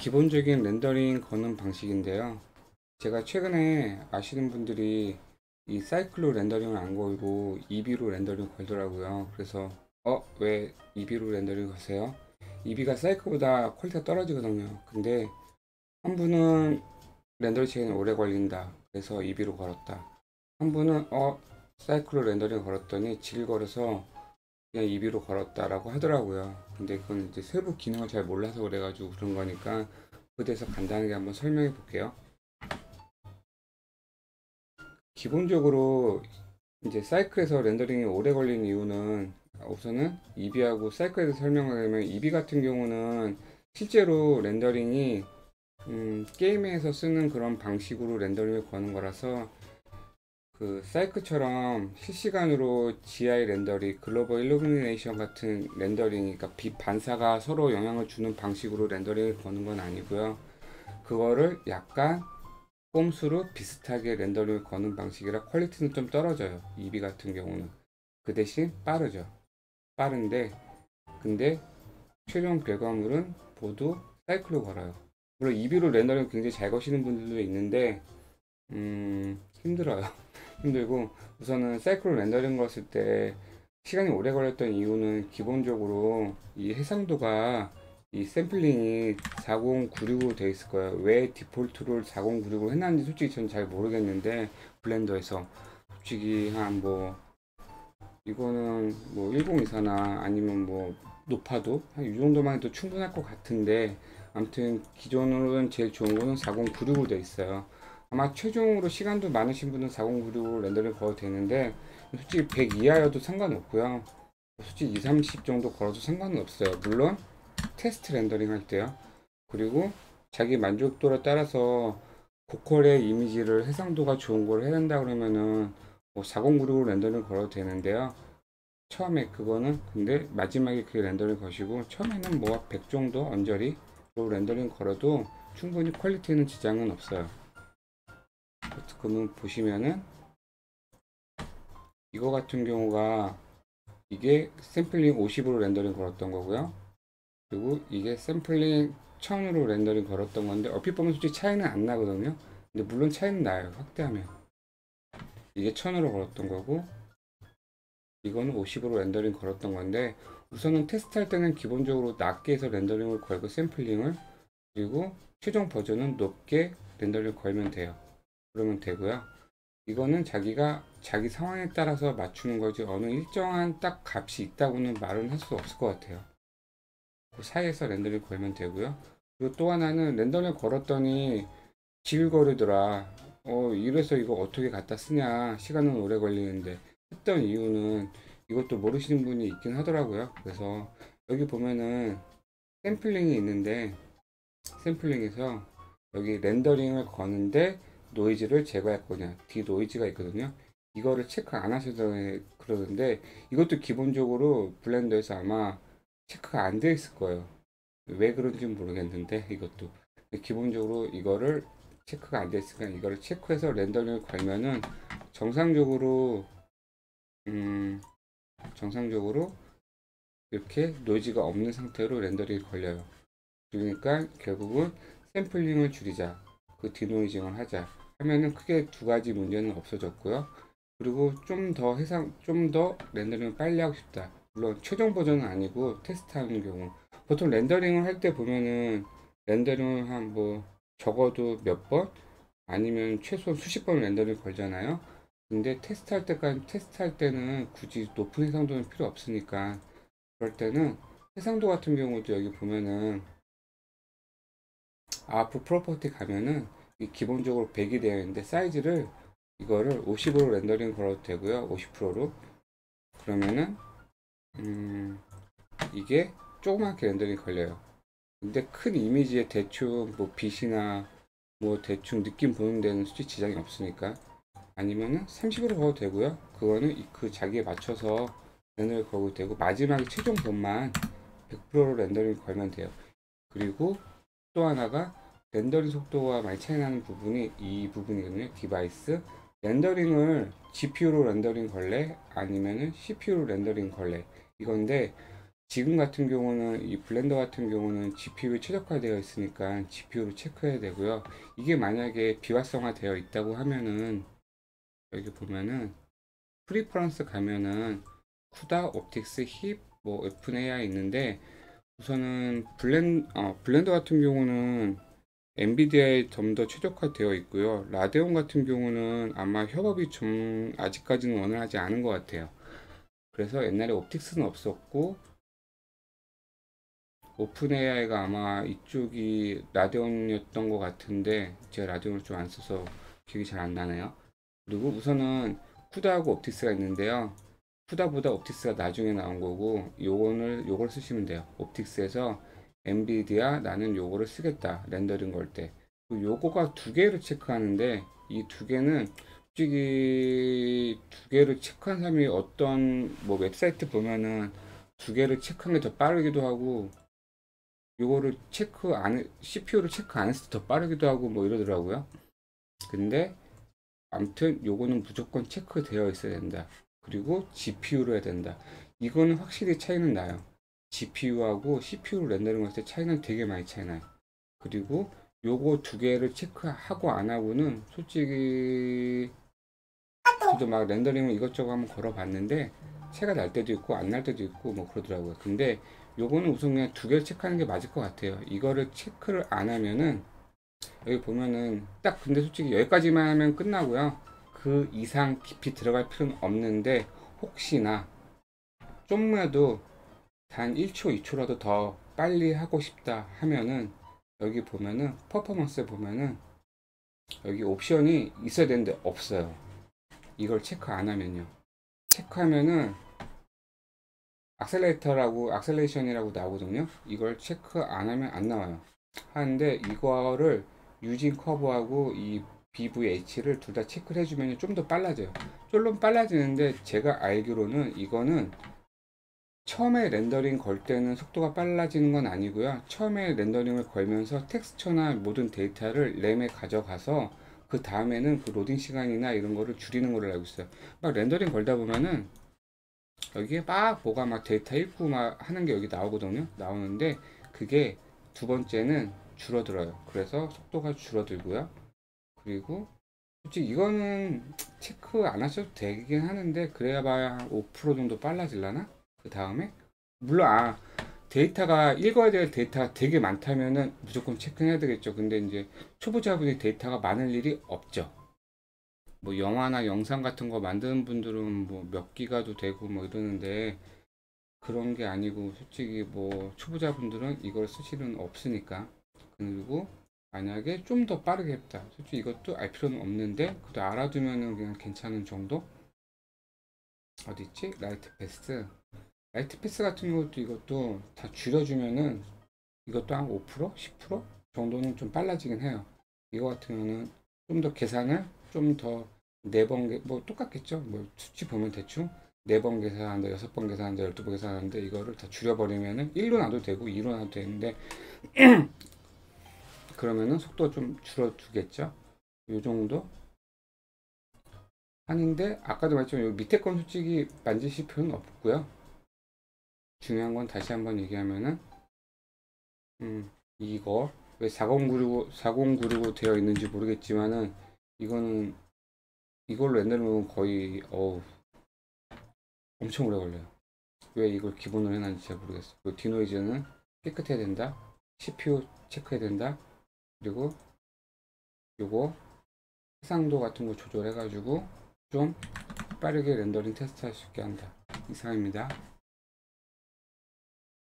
기본적인 렌더링 거는 방식인데요. 제가 최근에 아시는 분들이 이 사이클로 렌더링을 안 걸고 EB로 렌더링 걸더라고요. 그래서 왜 EB로 렌더링 거세요? EB가 사이클보다 퀄리티가 떨어지거든요. 근데 한 분은 렌더링 시간이 오래 걸린다. 그래서 EB로 걸었다. 한 분은 사이클로 렌더링 걸었더니 질 걸어서 그냥 EB로 걸었다라고 하더라고요. 근데 그건 이제 세부 기능을 잘 몰라서 그래가지고 그런 거니까 그에 대해서 간단하게 한번 설명해 볼게요. 기본적으로 이제 사이클에서 렌더링이 오래 걸리는 이유는 우선은 EB하고 사이클에 대해서 설명을 하면 EB 같은 경우는 실제로 렌더링이 게임에서 쓰는 그런 방식으로 렌더링을 거는 거라서 그 사이클처럼 실시간으로 GI 렌더링, 글로벌 일루미네이션 같은 렌더링, 그러니까 빛 반사가 서로 영향을 주는 방식으로 렌더링을 거는 건 아니고요. 그거를 약간 꼼수로 비슷하게 렌더링을 거는 방식이라 퀄리티는 좀 떨어져요. EB 같은 경우는. 그 대신 빠르죠. 빠른데 근데 최종 결과물은 모두 사이클로 걸어요. 물론 EB로 렌더링 굉장히 잘 거시는 분들도 있는데 힘들어요. 힘들고 우선은 사이클로 렌더링 걸었을 때 시간이 오래 걸렸던 이유는 기본적으로 이 해상도가 이 샘플링이 4096으로 되어 있을 거예요. 왜 디폴트를 4096으로 해놨는지 솔직히 저는 잘 모르겠는데 블렌더에서 솔직히 한 뭐 이거는 뭐 1024나 아니면 뭐 높아도 한 이 정도만 해도 충분할 것 같은데 아무튼 기존으로는 제일 좋은 거는 4096으로 되어 있어요. 아마 최종으로 시간도 많으신 분은 4096으로 렌더링 걸어도 되는데 솔직히 100 이하여도 상관없고요. 솔직히 2, 30 정도 걸어도 상관은 없어요. 물론 테스트 렌더링 할 때요. 그리고 자기 만족도에 따라서 고퀄의 이미지를 해상도가 좋은 걸 해낸다 그러면은 뭐 4096으로 렌더링 걸어도 되는데요. 처음에 그거는 근데 마지막에 그 렌더링 거시고 처음에는 뭐 100 정도 언저리로 렌더링 걸어도 충분히 퀄리티는 지장은 없어요. 그러면 보시면은 이거 같은 경우가 이게 샘플링 50으로 렌더링 걸었던 거고요. 그리고 이게 샘플링 1000으로 렌더링 걸었던 건데 얼핏 보면 솔직히 차이는 안 나거든요. 근데 물론 차이는 나요. 확대하면 이게 1000으로 걸었던 거고 이거는 50으로 렌더링 걸었던 건데 우선은 테스트할 때는 기본적으로 낮게 해서 렌더링을 걸고 샘플링을 그리고 최종 버전은 높게 렌더링을 걸면 돼요. 그러면 되고요. 이거는 자기가 자기 상황에 따라서 맞추는 거지 어느 일정한 딱 값이 있다고는 말은 할 수 없을 것 같아요. 그 사이에서 렌더링 걸면 되고요. 그리고 또 하나는 렌더링 걸었더니 지글거리더라. 이래서 이거 어떻게 갖다 쓰냐. 시간은 오래 걸리는데. 했던 이유는 이것도 모르시는 분이 있긴 하더라고요. 그래서 여기 보면은 샘플링이 있는데 샘플링에서 여기 렌더링을 거는데 노이즈를 제거할 거냐. 디노이즈가 있거든요. 이거를 체크 안 하셔서 그러는데 이것도 기본적으로 블렌더에서 아마 체크가 안 되어 있을 거예요. 왜 그런지 모르겠는데 이것도 기본적으로 이거를 체크가 안 됐으니까 이거를 체크해서 렌더링을 걸면은 정상적으로 음, 정상적으로 이렇게 노이즈가 없는 상태로 렌더링이 걸려요. 그러니까 결국은 샘플링을 줄이자, 그 디노이징을 하자 하면은 크게 두 가지 문제는 없어졌고요. 그리고 좀 더 렌더링을 빨리 하고 싶다. 물론 최종 버전은 아니고 테스트하는 경우 보통 렌더링을 할 때 보면은 렌더링을 한 뭐 적어도 몇 번 아니면 최소 수십 번 렌더링 걸잖아요. 근데 테스트할 때는 굳이 높은 해상도는 필요 없으니까 그럴 때는 해상도 같은 경우도 여기 보면은 아프 프로퍼티 가면은 기본적으로 100이 되어 있는데 사이즈를 이거를 50으로 렌더링 걸어도 되고요. 50%로 그러면은 이게 조그맣게 렌더링 걸려요. 근데 큰 이미지에 대충 뭐 빛이나 뭐 대충 느낌 보는 데는 솔직히 지장이 없으니까 아니면은 30으로 걸어도 되고요. 그거는 그 자기에 맞춰서 렌더링 걸고 되고 마지막에 최종 본만 100%로 렌더링 걸면 돼요. 그리고 또 하나가 렌더링 속도가 많이 차이 나는 부분이 이 부분이거든요. 디바이스 렌더링을 GPU로 렌더링 걸래 아니면은 CPU로 렌더링 걸래 이건데 지금 같은 경우는 이 블렌더 같은 경우는 GPU에 최적화되어 있으니까 GPU로 체크해야 되고요. 이게 만약에 비활성화 되어 있다고 하면은 여기 보면은 프리퍼런스 가면은 쿠다, 옵틱스, 힙, 뭐 FNAI 있는데 우선은 블렌더 같은 경우는 엔비디아에 좀 더 최적화되어 있고요. 라데온 같은 경우는 아마 협업이 좀 아직까지는 원활하지 않은 것 같아요. 그래서 옛날에 옵틱스는 없었고 오픈 AI가 아마 이쪽이 라데온이었던 것 같은데 제가 라데온을 좀 안 써서 기억이 잘 안 나네요. 그리고 우선은 쿠다하고 옵티스가 있는데요. 쿠다보다 옵티스가 나중에 나온 거고 요걸 쓰시면 돼요. 옵틱스에서 엔비디아 나는 요거를 쓰겠다 렌더링 걸 때. 요거가 두 개를 체크하는데 이 두 개는 솔직히 두 개를 체크한 사람이 어떤 뭐 웹사이트 보면은 두 개를 체크한 게 더 빠르기도 하고 요거를 체크 안 CPU를 체크 안 했을 때 더 빠르기도 하고 뭐 이러더라고요. 근데 아무튼 요거는 무조건 체크되어 있어야 된다. 그리고 GPU로 해야 된다. 이거는 확실히 차이는 나요. GPU하고 CPU로 렌더링 했을 때 차이는 되게 많이 차이 나요. 그리고 요거 두 개를 체크하고 안 하고는 솔직히 저도 막 렌더링을 이것저것 한번 걸어 봤는데 차이가 날 때도 있고 안 날 때도 있고 뭐 그러더라고요. 근데 요거는 우선 그냥 두 개를 체크하는 게 맞을 것 같아요. 이거를 체크를 안 하면은 여기 보면은 딱 근데 솔직히 여기까지만 하면 끝나고요. 그 이상 깊이 들어갈 필요는 없는데 혹시나 좀라도 단 1초, 2초라도 더 빨리 하고 싶다 하면은 여기 보면은 퍼포먼스에 보면은 여기 옵션이 있어야 되는데 없어요. 이걸 체크 안 하면요. 체크하면은 악셀레이션이라고 나오거든요. 이걸 체크 안 하면 안 나와요. 하는데 이거를 유진 커브하고 이 BVH를 둘 다 체크를 해주면 좀 더 빨라져요. 좀 빨라지는데 제가 알기로는 이거는 처음에 렌더링 걸 때는 속도가 빨라지는 건 아니고요. 처음에 렌더링을 걸면서 텍스처나 모든 데이터를 램에 가져가서 그 다음에는 그 로딩 시간이나 이런 거를 줄이는 걸로 알고 있어요. 막 렌더링 걸다 보면은 여기에 막 뭐가 막 데이터 읽고 막 하는 게 여기 나오거든요. 나오는데 그게 두 번째는 줄어들어요. 그래서 속도가 줄어들고요. 그리고 솔직히 이거는 체크 안 하셔도 되긴 하는데 그래야 봐야 한 5% 정도 빨라질라나? 그 다음에 물론 데이터가 읽어야 될 데이터가 되게 많다면은 무조건 체크해야 되겠죠. 근데 이제 초보자분이 데이터가 많을 일이 없죠. 뭐 영화나 영상 같은 거 만드는 분들은 뭐 몇 기가도 되고 뭐 이러는데 그런 게 아니고 솔직히 뭐 초보자분들은 이걸 쓰실 은 없으니까. 그리고 만약에 좀 더 빠르게 했다 솔직히 이것도 알 필요는 없는데 그래도 알아두면은 그냥 괜찮은 정도. 어디 있지? 라이트 패스 같은 것도 이것도 다 줄여주면은 이것도 한 5%? 10% 정도는 좀 빨라지긴 해요. 이거 같은 경우는 좀 더 계산을 좀 더 네 번 뭐 똑같겠죠. 뭐 수치 보면 대충 4번 계산한다, 6번 계산한다, 12번 계산하는데 이거를 다 줄여버리면은 1로 놔도 되고 2로 놔도 되는데 그러면은 속도가 좀 줄어들겠죠. 요 정도 하는데 아까도 말했지만 요 밑에 건 솔직히 만지실 필요는 없고요. 중요한 건 다시 한번 얘기하면은 이거 왜 4096 되어 있는지 모르겠지만은 이거는 이걸로 렌더링은 거의 엄청 오래 걸려요. 왜 이걸 기본으로 해놨는지 잘 모르겠어. 그 디노이즈는 깨끗해야 된다. CPU 체크해야 된다. 그리고 요거 해상도 같은 거 조절해가지고 좀 빠르게 렌더링 테스트 할 수 있게 한다. 이상입니다.